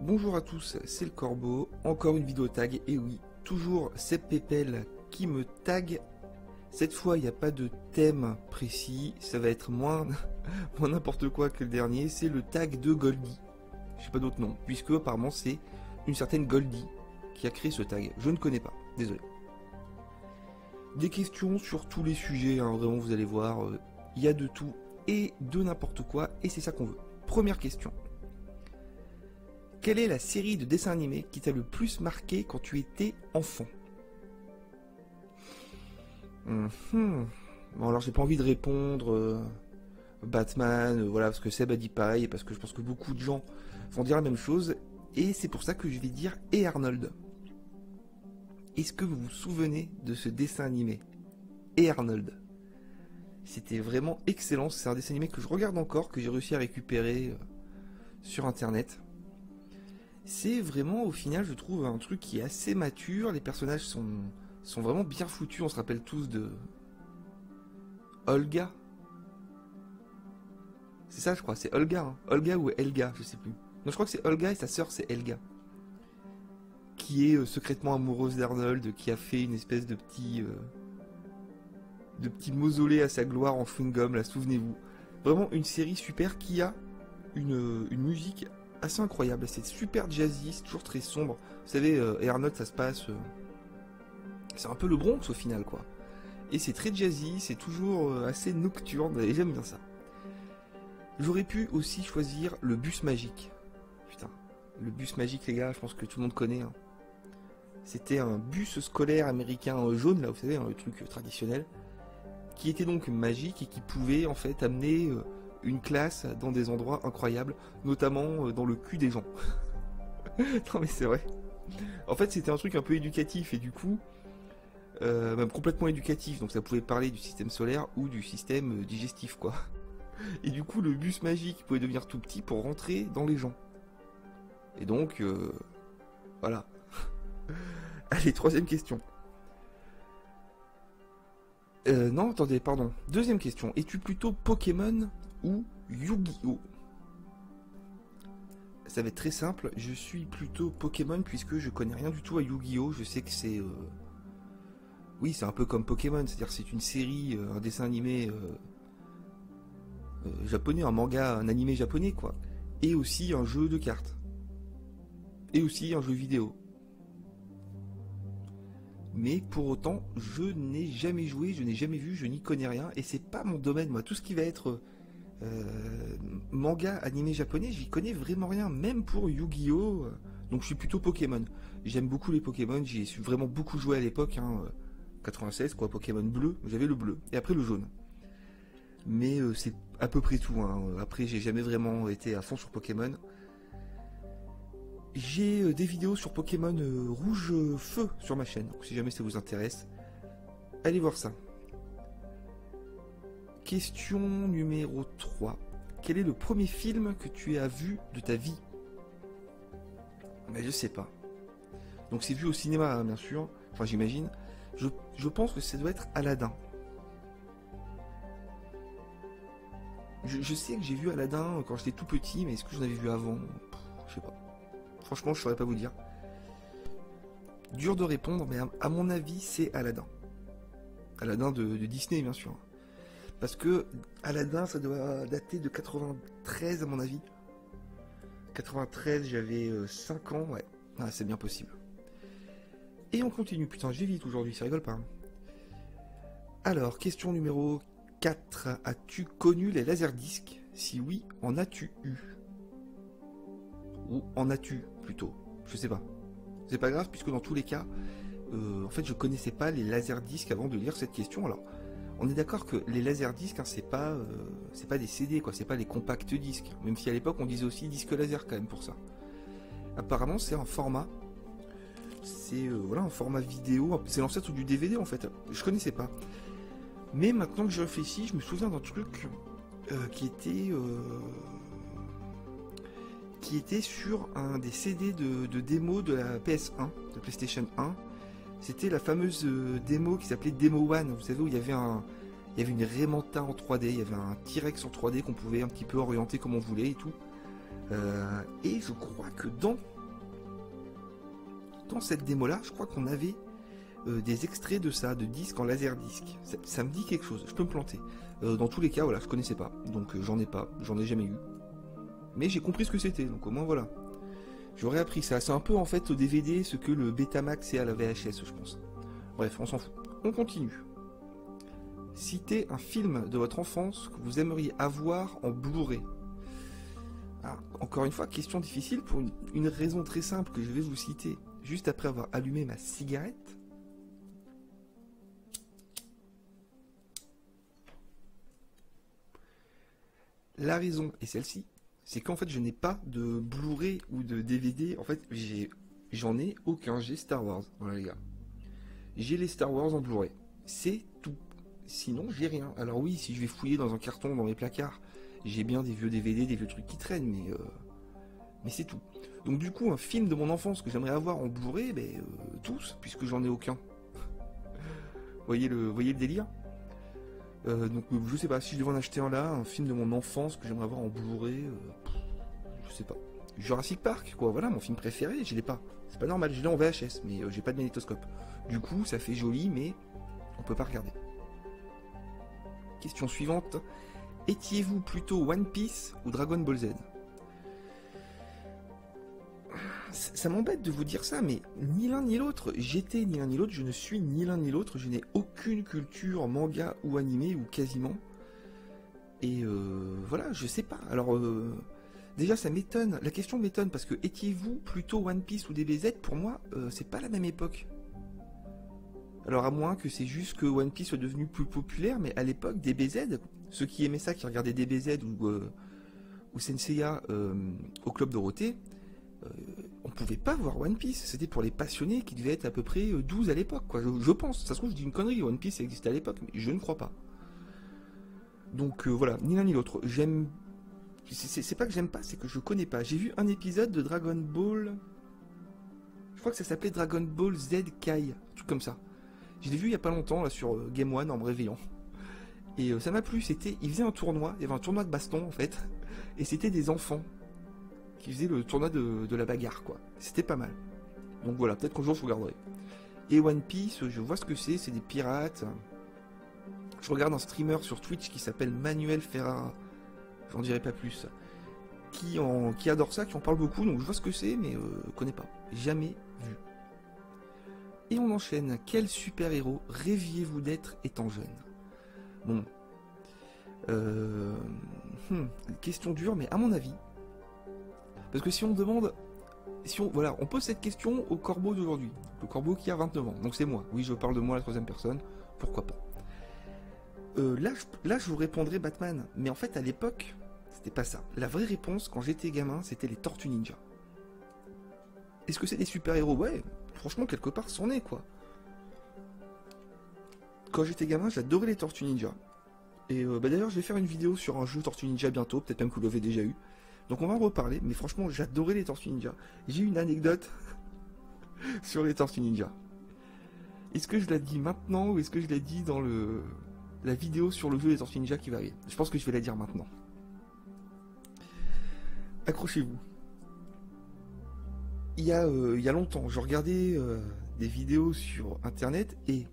Bonjour à tous, c'est le Corbeau, encore une vidéo tag, et oui, toujours Seb Pépel qui me tag. Cette fois il n'y a pas de thème précis, ça va être moins n'importe quoi que le dernier, c'est le tag de Goldie. Je sais pas d'autre nom, puisque apparemment c'est une certaine Goldie qui a créé ce tag, je ne connais pas, désolé. Des questions sur tous les sujets, hein, vraiment vous allez voir, il y a de tout et de n'importe quoi, et c'est ça qu'on veut. Première question. Quelle est la série de dessins animés qui t'a le plus marqué quand tu étais enfant? Bon, alors j'ai pas envie de répondre Batman, voilà, parce que Seb a dit pareil, et parce que je pense que beaucoup de gens vont dire la même chose, et c'est pour ça que je vais dire et Arnold. Est-ce que vous vous souvenez de ce dessin animé et Arnold? C'était vraiment excellent, c'est un dessin animé que je regarde encore, que j'ai réussi à récupérer sur internet. C'est vraiment, au final, je trouve un truc qui est assez mature. Les personnages sont vraiment bien foutus. On se rappelle tous de Olga. C'est ça, je crois. C'est Olga. Hein. Olga ou Elga, je sais plus. Non, je crois que c'est Olga et sa sœur, c'est Elga. Qui est secrètement amoureuse d'Arnold, qui a fait une espèce de petit mausolée à sa gloire en chewing-gum, là, souvenez-vous. Vraiment une série super qui a une musique assez incroyable, c'est super jazzy, c'est toujours très sombre. Vous savez, et Arnold, ça se passe... c'est un peu le Bronx au final, quoi. Et c'est très jazzy, c'est toujours assez nocturne, et j'aime bien ça. J'aurais pu aussi choisir le bus magique. Putain, le bus magique, les gars, je pense que tout le monde connaît. Hein. C'était un bus scolaire américain jaune, là, vous savez, hein, le truc traditionnel, qui était donc magique et qui pouvait, en fait, amener... une classe dans des endroits incroyables, notamment dans le cul des gens. Non mais c'est vrai. En fait c'était un truc un peu éducatif et du coup, même complètement éducatif, donc ça pouvait parler du système solaire ou du système digestif quoi. Et du coup le bus magique pouvait devenir tout petit pour rentrer dans les gens. Et donc, voilà. Allez, troisième question. Non, attendez, pardon. Deuxième question. Es-tu plutôt Pokémon ou Yu-Gi-Oh? Ça va être très simple. Je suis plutôt Pokémon puisque je connais rien du tout à Yu-Gi-Oh. Je sais que c'est... Oui, c'est un peu comme Pokémon. C'est-à-dire c'est une série, un dessin animé japonais, un manga, un animé japonais, quoi. Et aussi un jeu de cartes. Et aussi un jeu vidéo. Mais pour autant, je n'ai jamais joué, je n'ai jamais vu, je n'y connais rien, et c'est pas mon domaine, moi. Tout ce qui va être manga, animé japonais, j'y connais vraiment rien, même pour Yu-Gi-Oh! Donc je suis plutôt Pokémon. J'aime beaucoup les Pokémon, j'y ai vraiment beaucoup joué à l'époque, hein, 96, quoi, Pokémon bleu, j'avais le bleu, et après le jaune. Mais c'est à peu près tout, hein. Après j'ai jamais vraiment été à fond sur Pokémon. J'ai des vidéos sur Pokémon Rouge Feu sur ma chaîne, donc si jamais ça vous intéresse, allez voir ça. Question numéro 3. Quel est le premier film que tu as vu de ta vie? Ben, je sais pas. Donc c'est vu au cinéma, hein, bien sûr, enfin j'imagine. Je pense que ça doit être Aladdin. Je sais que j'ai vu Aladdin quand j'étais tout petit, mais est-ce que j'en avais vu avant? Je sais pas. Franchement, je saurais pas vous dire. Dur de répondre, mais à mon avis, c'est Aladdin. Aladdin de Disney, bien sûr. Parce que Aladdin, ça doit dater de 93, à mon avis. 93, j'avais 5 ans, ouais. Ah, c'est bien possible. Et on continue. Putain, je vais vite aujourd'hui, ça rigole pas. Hein. Alors, question numéro 4. As-tu connu les laserdiscs? Si oui, en as-tu eu? Ou en as-tu plutôt? Je sais pas. C'est pas grave puisque dans tous les cas, en fait je connaissais pas les laserdiscs avant de lire cette question. Alors, on est d'accord que les laserdiscs, hein, c'est pas des CD quoi, c'est pas les compacts disques. Même si à l'époque on disait aussi disque laser quand même pour ça. Apparemment c'est un format, c'est voilà un format vidéo, c'est l'ancêtre du DVD en fait. Je connaissais pas. Mais maintenant que je réfléchis, je me souviens d'un truc qui était sur un des CD de démo de la PS1, de PlayStation 1. C'était la fameuse démo qui s'appelait Demo One, vous savez, où il y avait une Raymanta en 3D, il y avait un T-Rex en 3D qu'on pouvait un petit peu orienter comme on voulait et tout. Et je crois que dans cette démo-là, je crois qu'on avait des extraits de ça, de disques en laserdisc. Ça me dit quelque chose, je peux me planter. Dans tous les cas, voilà, je connaissais pas, donc j'en ai jamais eu. Mais j'ai compris ce que c'était, donc au moins voilà. J'aurais appris ça. C'est un peu en fait au DVD ce que le Betamax est à la VHS, je pense. Bref, on s'en fout. On continue. Citez un film de votre enfance que vous aimeriez avoir en Blu-ray. Encore une fois, question difficile pour une raison très simple que je vais vous citer juste après avoir allumé ma cigarette. La raison est celle-ci. C'est qu'en fait je n'ai pas de Blu-ray ou de DVD, en fait j'en ai aucun, j'ai Star Wars, voilà les gars. J'ai les Star Wars en Blu-ray, c'est tout. Sinon j'ai rien. Alors oui, si je vais fouiller dans un carton, dans mes placards, j'ai bien des vieux DVD, des vieux trucs qui traînent, mais c'est tout. Donc du coup un film de mon enfance que j'aimerais avoir en Blu-ray, tous, puisque j'en ai aucun. voyez le délire. Donc je sais pas, si je devais en acheter un là, un film de mon enfance que j'aimerais avoir en Blu-ray, je sais pas. Jurassic Park, quoi, voilà, mon film préféré, je l'ai pas. C'est pas normal, je l'ai en VHS, mais j'ai pas de magnétoscope. Du coup, ça fait joli, mais on peut pas regarder. Question suivante. Étiez-vous plutôt One Piece ou Dragon Ball Z? Ça m'embête de vous dire ça, mais ni l'un ni l'autre. J'étais ni l'un ni l'autre, je ne suis ni l'un ni l'autre. Je n'ai aucune culture manga ou animé, ou quasiment. Et voilà, je sais pas. Alors, déjà, ça m'étonne. La question m'étonne, parce que étiez-vous plutôt One Piece ou DBZ? Pour moi, c'est pas la même époque. Alors, à moins que c'est juste que One Piece soit devenu plus populaire, mais à l'époque, DBZ, ceux qui aimaient ça, qui regardaient DBZ ou Senseiya au Club Dorothée, on pouvait pas voir One Piece, c'était pour les passionnés qui devaient être à peu près 12 à l'époque, quoi. Je pense, ça se trouve je dis une connerie, One Piece existait à l'époque, mais je ne crois pas. Donc voilà, ni l'un ni l'autre. J'aime. C'est pas que j'aime pas, c'est que je connais pas. J'ai vu un épisode de Dragon Ball. Je crois que ça s'appelait Dragon Ball Z Kai, un truc comme ça. Je l'ai vu il y a pas longtemps là sur Game One en me réveillant. Et ça m'a plu, il faisait un tournoi, il y avait un tournoi de baston en fait, et c'était des enfants qui faisait le tournoi de la bagarre, quoi. C'était pas mal. Donc voilà, peut-être qu'un jour je regarderai. Et One Piece, je vois ce que c'est des pirates. Je regarde un streamer sur Twitch qui s'appelle Manuel Ferrara, j'en dirai pas plus, qui adore ça, qui en parle beaucoup, donc je vois ce que c'est, mais connais pas. Jamais vu. Et on enchaîne. Quel super-héros rêviez-vous d'être étant jeune? Bon. Question dure, mais à mon avis, parce que si on demande, voilà, on pose cette question au corbeau d'aujourd'hui, le corbeau qui a 29 ans, donc c'est moi. Oui, je parle de moi à la troisième personne, pourquoi pas. Là, je vous répondrais Batman, mais en fait, à l'époque, c'était pas ça. La vraie réponse, quand j'étais gamin, c'était les Tortues Ninja. Est-ce que c'est des super-héros? Ouais, franchement, quelque part, c'en est, quoi. Quand j'étais gamin, j'adorais les Tortues Ninja. Et d'ailleurs, je vais faire une vidéo sur un jeu Tortues Ninja bientôt, peut-être même que vous l'avez déjà eu. Donc on va en reparler, mais franchement, j'adorais les Tortues Ninja. J'ai une anecdote sur les Tortues Ninja. Est-ce que je la dis maintenant ou est-ce que je la dis dans la vidéo sur le jeu des Tortues Ninja qui va arriver? Je pense que je vais la dire maintenant. Accrochez-vous. Il y a longtemps, je regardais des vidéos sur internet et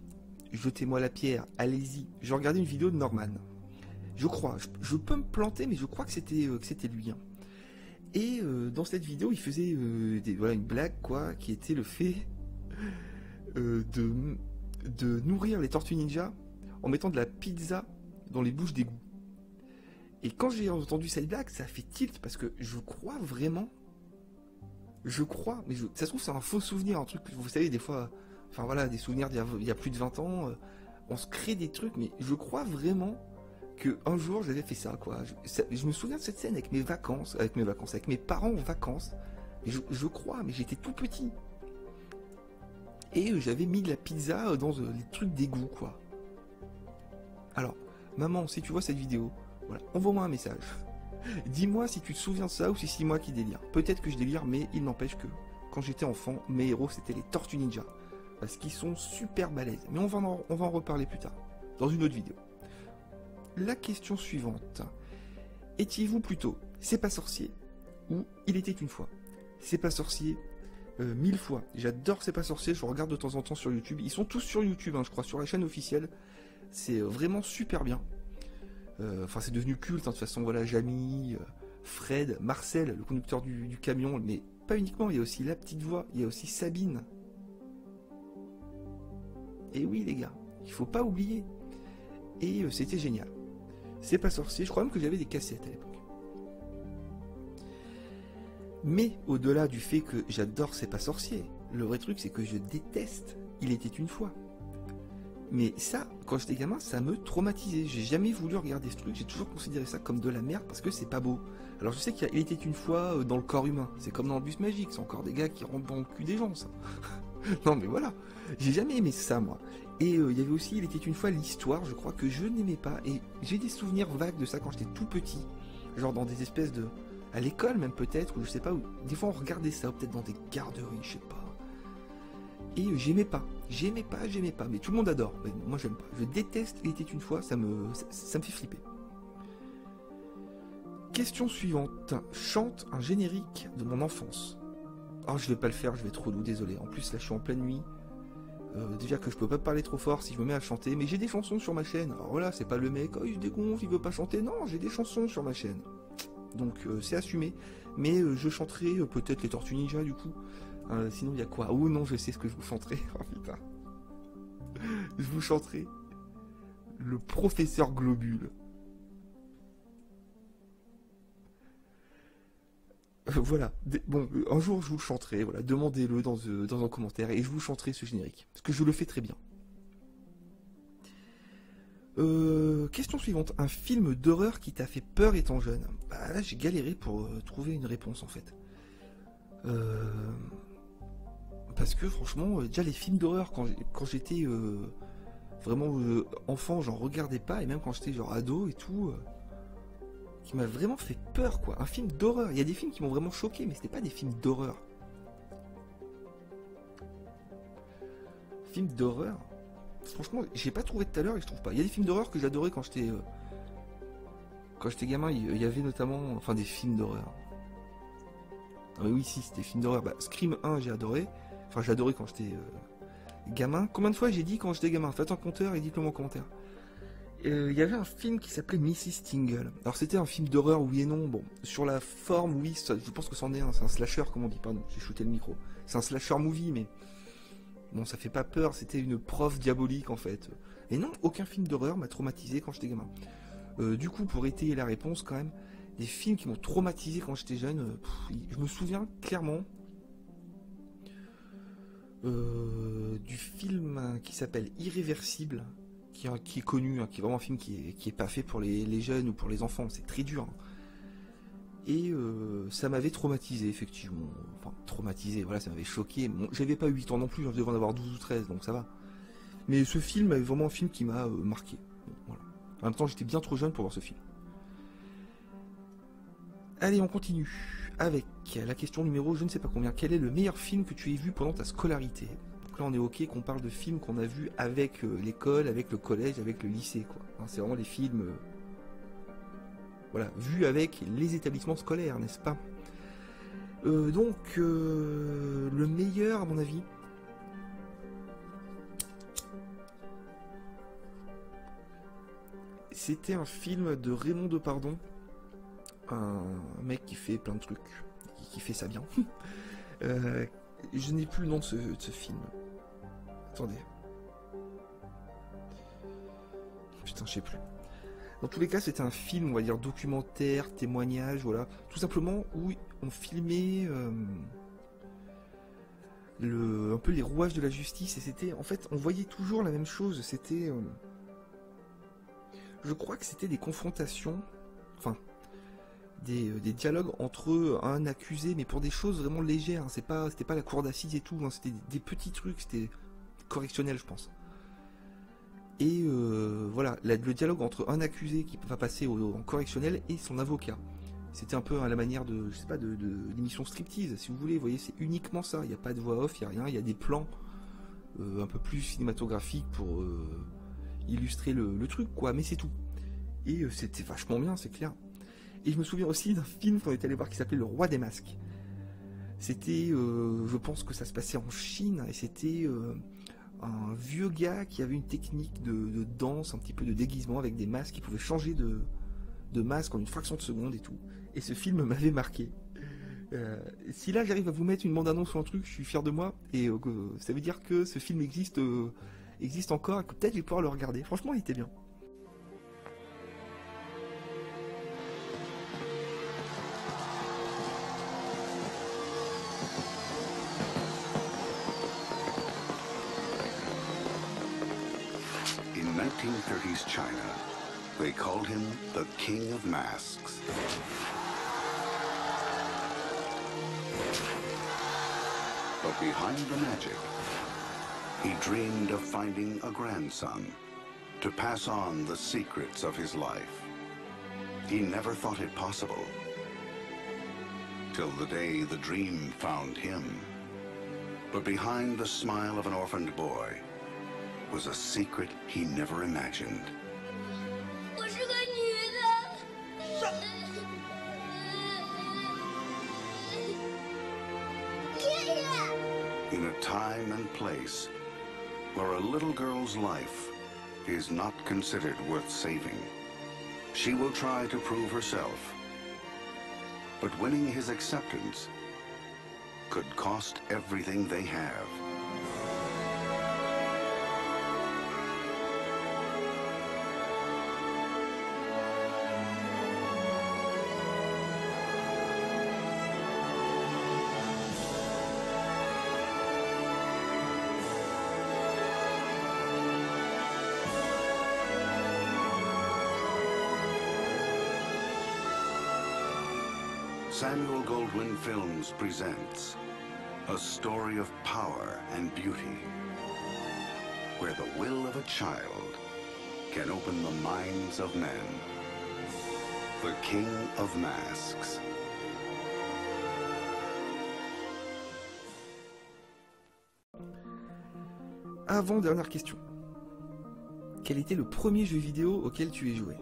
jetez-moi la pierre, allez-y. Je regardais une vidéo de Norman. Je crois, je peux me planter, mais je crois que c'était lui. Hein. Et dans cette vidéo, il faisait une blague, quoi, qui était le fait de nourrir les Tortues Ninja en mettant de la pizza dans les bouches d'égout. Et quand j'ai entendu cette blague, ça a fait tilt, parce que je crois vraiment... mais ça se trouve c'est un faux souvenir, un truc, vous savez, des fois... Enfin voilà, des souvenirs d'il y a plus de 20 ans, on se crée des trucs, mais je crois vraiment que un jour j'avais fait ça, quoi. Je me souviens de cette scène avec mes parents en vacances. Je crois, mais j'étais tout petit. Et j'avais mis de la pizza dans les trucs d'égout, quoi. Alors, maman, si tu vois cette vidéo, Voilà, envoie-moi un message. Dis-moi si tu te souviens de ça ou si c'est moi qui délire. Peut-être que je délire, mais il n'empêche que quand j'étais enfant, mes héros c'était les Tortues Ninja. Parce qu'ils sont super balèzes. Mais on va en reparler plus tard, dans une autre vidéo. La question suivante. Étiez-vous plutôt C'est pas sorcier ou Il était une fois? C'est pas sorcier, 1000 fois. J'adore C'est pas sorcier, je regarde de temps en temps sur YouTube. Ils sont tous sur YouTube, hein, je crois, sur la chaîne officielle. C'est vraiment super bien. Enfin, c'est devenu culte, hein, de toute façon, voilà, Jamie, Fred, Marcel, le conducteur du camion, mais pas uniquement, il y a aussi la petite voix, il y a aussi Sabine. Et oui, les gars, il faut pas oublier. Et c'était génial. C'est pas sorcier, je crois même que j'avais des cassettes à l'époque. Mais au-delà du fait que j'adore C'est pas sorcier, le vrai truc c'est que je déteste Il était une fois. Mais ça, quand j'étais gamin, ça me traumatisait. J'ai jamais voulu regarder ce truc, j'ai toujours considéré ça comme de la merde parce que c'est pas beau. Alors je sais qu'il était une fois dans le corps humain, c'est comme dans le bus magique, c'est encore des gars qui rentrent dans le cul des gens, ça. Non mais voilà, j'ai jamais aimé ça moi. Et il y avait aussi Il était une fois l'histoire, je crois que je n'aimais pas. Et j'ai des souvenirs vagues de ça quand j'étais tout petit. Genre dans des espèces de... à l'école même peut-être, ou je sais pas où. Des fois on regardait ça, ou peut-être dans des garderies, je sais pas. Et j'aimais pas, mais tout le monde adore, mais moi j'aime pas. Je déteste Il était une fois, ça me fait flipper. Question suivante. Chante un générique de mon enfance. Alors je vais pas le faire, je vais être relou, désolé. En plus là je suis en pleine nuit. Déjà que je peux pas parler trop fort si je me mets à chanter, mais j'ai des chansons sur ma chaîne. Alors voilà, c'est pas le mec, oh il se dégonfle, il veut pas chanter. Non, j'ai des chansons sur ma chaîne. Donc c'est assumé. Mais je chanterai peut-être les Tortues Ninja du coup. Sinon il y a quoi? Oh non, je sais ce que je vous chanterai. Oh putain. Je vous chanterai le professeur Globule. Voilà. Bon, un jour je vous le chanterai. Voilà, demandez-le dans un commentaire et je vous chanterai ce générique. Parce que je le fais très bien. Question suivante. Un film d'horreur qui t'a fait peur étant jeune? Bah là j'ai galéré pour trouver une réponse en fait. Parce que franchement, déjà les films d'horreur, quand j'étais vraiment enfant, j'en regardais pas, et même quand j'étais genre ado et tout, qui m'a vraiment fait peur quoi. Un film d'horreur. Il y a des films qui m'ont vraiment choqué, mais c'était pas des films d'horreur. Film d'horreur. Franchement, j'ai pas trouvé tout à l'heure et je trouve pas. Il y a des films d'horreur que j'adorais quand j'étais gamin. Il y avait notamment, enfin des films d'horreur. Ah mais oui, si, c'était des films d'horreur. Bah, Scream 1, j'ai adoré. Enfin, j'ai adoré quand j'étais gamin. Combien de fois j'ai dit quand j'étais gamin? Faites un compteur et dites-le moi en commentaire. Il y avait un film qui s'appelait Mrs. Tingle. Alors c'était un film d'horreur, oui et non. Bon, sur la forme, oui, je pense que c'en est un. C'est un slasher, comme on dit. Pardon, j'ai shooté le micro. C'est un slasher movie, mais bon, ça fait pas peur. C'était une prof diabolique en fait. Et non, aucun film d'horreur m'a traumatisé quand j'étais gamin. Du coup, pour étayer la réponse, quand même, des films qui m'ont traumatisé quand j'étais jeune. Je me souviens clairement du film qui s'appelle Irréversible, qui est connu, hein, qui est vraiment un film qui est pas fait pour les jeunes ou pour les enfants, c'est très dur. Hein. Et ça m'avait traumatisé, effectivement. Enfin, traumatisé, voilà, ça m'avait choqué. Bon, j'avais pas 8 ans non plus, je devais en avoir 12 ou 13, donc ça va. Mais ce film est vraiment un film qui m'a marqué. Bon, voilà. En même temps, j'étais bien trop jeune pour voir ce film. Allez, on continue avec la question numéro je ne sais pas combien. Quel est le meilleur film que tu aies vu pendant ta scolarité? Donc là, on est ok qu'on parle de films qu'on a vus avec l'école, avec le collège, avec le lycée, quoi. Hein, c'est vraiment les films, voilà, vus avec les établissements scolaires, n'est-ce pas? Donc, le meilleur, à mon avis, c'était un film de Raymond Depardon. Un mec qui fait plein de trucs, qui fait ça bien. Je n'ai plus le nom de ce film. Attendez. Putain, je sais plus. Dans tous les cas, c'était un film, on va dire, documentaire, témoignage, voilà. Tout simplement où on filmait un peu les rouages de la justice. Et c'était, en fait, on voyait toujours la même chose. C'était... je crois que c'était des confrontations... Enfin... Des dialogues entre un accusé, mais pour des choses vraiment légères, hein. C'était pas la cour d'assises et tout, hein. C'était des petits trucs, c'était correctionnel, je pense. Et voilà, le dialogue entre un accusé qui va passer en correctionnel et son avocat. C'était un peu à la manière de, je sais pas, de l'émission striptease, si vous voulez. Vous voyez, c'est uniquement ça. Il n'y a pas de voix off, il n'y a rien. Il y a des plans un peu plus cinématographiques pour illustrer le truc, quoi. Mais c'est tout. Et c'était vachement bien, c'est clair. Et je me souviens aussi d'un film qu'on est allé voir qui s'appelait Le Roi des Masques. C'était, je pense que ça se passait en Chine, et c'était un vieux gars qui avait une technique de danse, un petit peu de déguisement avec des masques, qui pouvait changer de masque en une fraction de seconde et tout. Et ce film m'avait marqué. Si là j'arrive à vous mettre une bande-annonce ou un truc, je suis fier de moi, et ça veut dire que ce film existe encore, et que peut-être je vais pouvoir le regarder. Franchement, il était bien. In 1930s China, they called him the King of Masks. But behind the magic, he dreamed of finding a grandson to pass on the secrets of his life. He never thought it possible, till the day the dream found him. But behind the smile of an orphaned boy was a secret he never imagined. In a time and place where a little girl's life is not considered worth saving, she will try to prove herself. But winning his acceptance could cost everything they have. Samuel Goldwyn Films presents a story of power and beauty, where the will of a child can open the minds of men. The King of Masks. Avant-dernière question. Quel était le premier jeu vidéo auquel tu aies joué?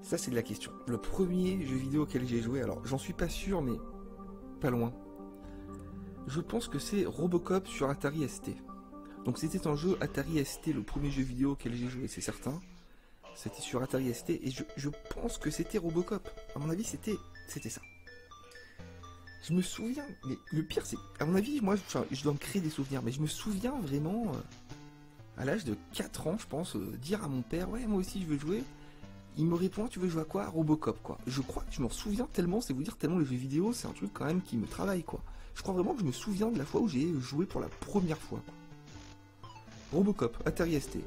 Ça, c'est de la question. Le premier jeu vidéo auquel j'ai joué, alors j'en suis pas sûr, mais pas loin. Je pense que c'est Robocop sur Atari ST. Donc c'était un jeu Atari ST, le premier jeu vidéo auquel j'ai joué, c'est certain. C'était sur Atari ST, et je pense que c'était Robocop. À mon avis, c'était ça. Je me souviens, mais le pire, c'est... À mon avis, moi, je dois me créer des souvenirs, mais je me souviens vraiment, à l'âge de 4 ans, je pense, dire à mon père, ouais, moi aussi, je veux jouer. Il me répond, tu veux jouer à quoi? Robocop, quoi. Je crois que je m'en souviens tellement, c'est vous dire tellement les jeux vidéo, c'est un truc quand même qui me travaille, quoi. Je crois vraiment que je me souviens de la fois où j'ai joué pour la première fois, quoi. Robocop, Atari ST.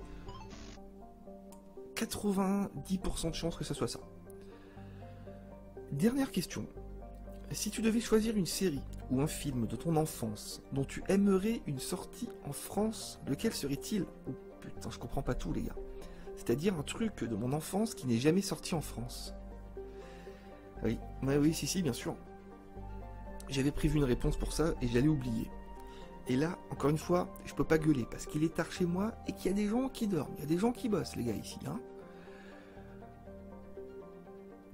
90% de chances que ça soit ça. Dernière question. Si tu devais choisir une série ou un film de ton enfance dont tu aimerais une sortie en France, lequel serait-il? Oh putain, je comprends pas tout, les gars. C'est-à-dire un truc de mon enfance qui n'est jamais sorti en France. Oui, oui, si, bien sûr. J'avais prévu une réponse pour ça et j'allais oublier. Et là, encore une fois, je peux pas gueuler parce qu'il est tard chez moi et qu'il y a des gens qui dorment. Il y a des gens qui bossent, les gars, ici. Hein.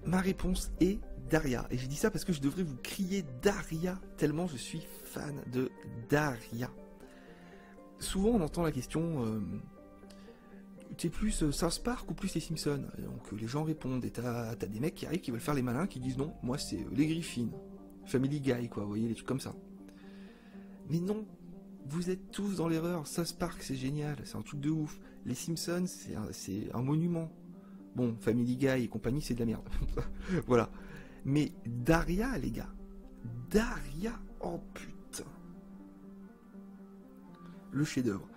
Ma réponse est Daria. Et j'ai dit ça parce que je devrais vous crier Daria, tellement je suis fan de Daria. Souvent, on entend la question... t'es plus South Park ou plus les Simpsons? Donc les gens répondent, et t'as des mecs qui arrivent, qui veulent faire les malins, qui disent non, moi c'est les Griffins, Family Guy, quoi, vous voyez, les trucs comme ça. Mais non, vous êtes tous dans l'erreur. South Park c'est génial, c'est un truc de ouf. Les Simpsons c'est un monument. Bon, Family Guy et compagnie c'est de la merde. Voilà. Mais Daria, les gars, Daria, oh putain. Le chef-d'œuvre.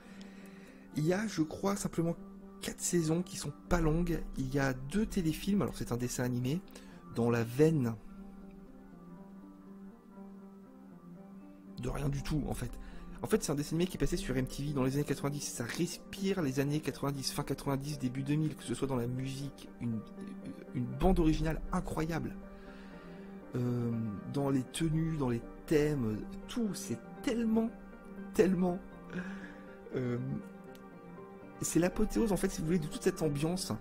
Il y a, je crois, simplement 4 saisons qui sont pas longues. Il y a 2 téléfilms, alors c'est un dessin animé, dans la veine de rien du tout en fait. En fait, c'est un dessin animé qui est passé sur MTV dans les années 90. Ça respire les années 90, fin 90, début 2000, que ce soit dans la musique, une bande originale incroyable. Dans les tenues, dans les thèmes, tout, c'est tellement... c'est l'apothéose, en fait, si vous voulez, de toute cette ambiance,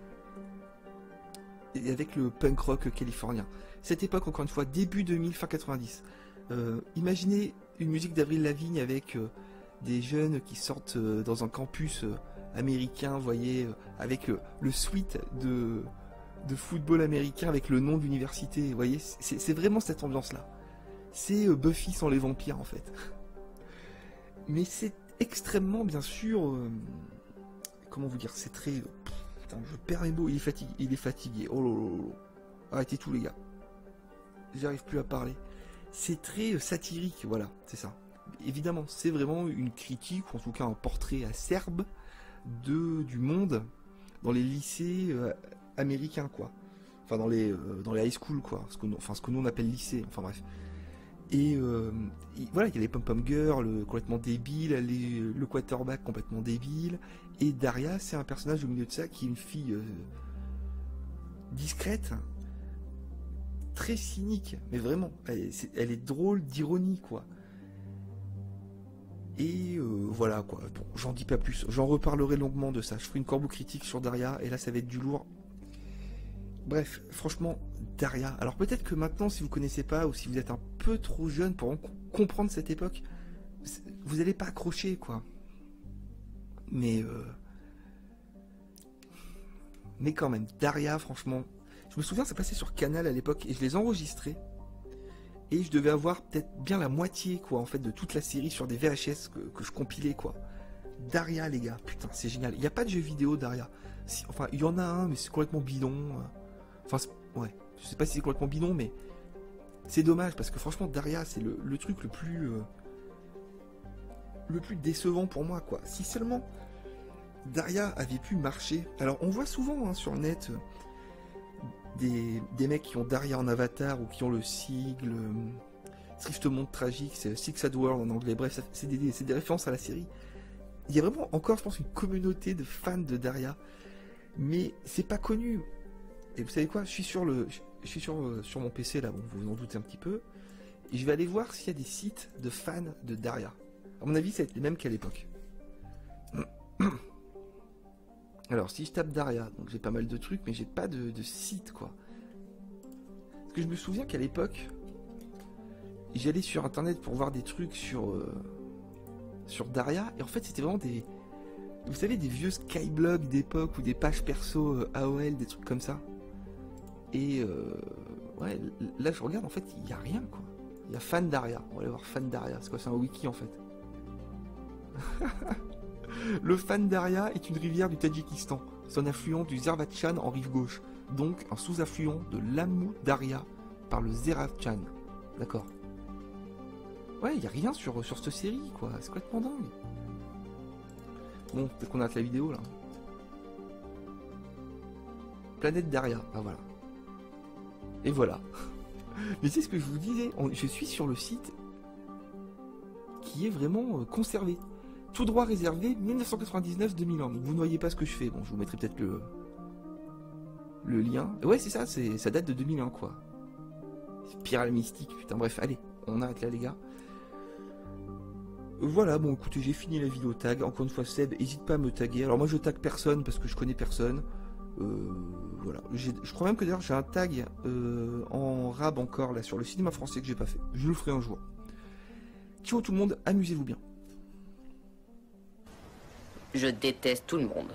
et avec le punk rock californien. Cette époque, encore une fois, début 2000, fin 90. Imaginez une musique d'Avril Lavigne avec des jeunes qui sortent dans un campus américain, vous voyez, avec le suite de football américain avec le nom de l'université, vous voyez, c'est vraiment cette ambiance-là. C'est Buffy sans les vampires, en fait. Mais c'est extrêmement, bien sûr, comment vous dire, c'est très... Putain, je perds mes mots, il est fatigué, oh lolo. Arrêtez tout, les gars. J'arrive plus à parler. C'est très satirique, voilà, c'est ça. Évidemment, c'est vraiment une critique, ou en tout cas un portrait acerbe du monde dans les lycées américains, quoi. Enfin, dans les high school, quoi. Ce que nous on appelle lycée, enfin bref. Et voilà, il y a les pom-pom girls complètement débiles, le quarterback complètement débile, et Daria, c'est un personnage au milieu de ça qui est une fille discrète, très cynique, mais vraiment, elle est drôle d'ironie, quoi. Et voilà, quoi. Bon, j'en dis pas plus, j'en reparlerai longuement de ça. Je ferai une corbeau critique sur Daria, et là ça va être du lourd. Bref, franchement, Daria. Alors peut-être que maintenant, si vous connaissez pas, ou si vous êtes un peu trop jeune pour comprendre cette époque, vous n'allez pas accrocher, quoi. Mais quand même, Daria, franchement, je me souviens, ça passait sur Canal à l'époque, et je les enregistrais. Et je devais avoir peut-être bien la moitié, quoi, en fait, de toute la série sur des VHS que je compilais, quoi. Daria, les gars, putain, c'est génial. Il n'y a pas de jeu vidéo, Daria. Enfin, il y en a un, mais c'est complètement bidon. Enfin, ouais, je sais pas si c'est complètement bidon, mais c'est dommage, parce que franchement, Daria, c'est le truc le plus décevant pour moi, quoi. Si seulement Daria avait pu marcher. Alors, on voit souvent sur le net des mecs qui ont Daria en avatar ou qui ont le sigle Triste Monde Tragique, c'est Six Sad World en anglais. Bref, c'est des références à la série. Il y a vraiment encore, je pense, une communauté de fans de Daria, mais c'est pas connu. Et vous savez quoi, je suis sur mon PC là, bon, vous vous en doutez un petit peu, et je vais aller voir s'il y a des sites de fans de Daria. À mon avis, ça va être les mêmes qu'à l'époque. Alors, si je tape Daria, donc j'ai pas mal de trucs, mais j'ai pas de site, quoi. Parce que je me souviens qu'à l'époque, j'allais sur internet pour voir des trucs sur Daria, et en fait, c'était vraiment des... Vous savez, des vieux skyblogs d'époque, ou des pages perso AOL, des trucs comme ça. Et ouais, là, je regarde, en fait, il n'y a rien, quoi. Il y a Fan Daria. On va aller voir Fan Daria. C'est quoi, c'est un wiki, en fait. Le Fan Daria est une rivière du Tadjikistan. C'est un affluent du Zervatchan en rive gauche. Donc un sous-affluent de l'Amou Daria par le Zeravchan. D'accord. Ouais, il n'y a rien sur cette série, quoi. C'est complètement dingue. Bon, peut-être qu'on arrête la vidéo, là. Planète Daria. Ah, voilà. Et voilà. Mais c'est ce que je vous disais. Je suis sur le site qui est vraiment conservé. Tout droit réservé 1999-2001. Donc vous ne voyez pas ce que je fais. Bon, je vous mettrai peut-être le lien. Ouais, c'est ça, ça date de 2001, quoi. Spirale mystique, putain. Bref, allez, on arrête là, les gars. Voilà, bon, écoutez, j'ai fini la vidéo tag. Encore une fois, Seb, n'hésite pas à me taguer. Alors moi, je tag personne parce que je connais personne. Voilà. Je crois même que d'ailleurs, j'ai un tag en rab encore, là, sur le cinéma français que j'ai pas fait. Je le ferai un jour. Ciao tout le monde, amusez-vous bien. Je déteste tout le monde.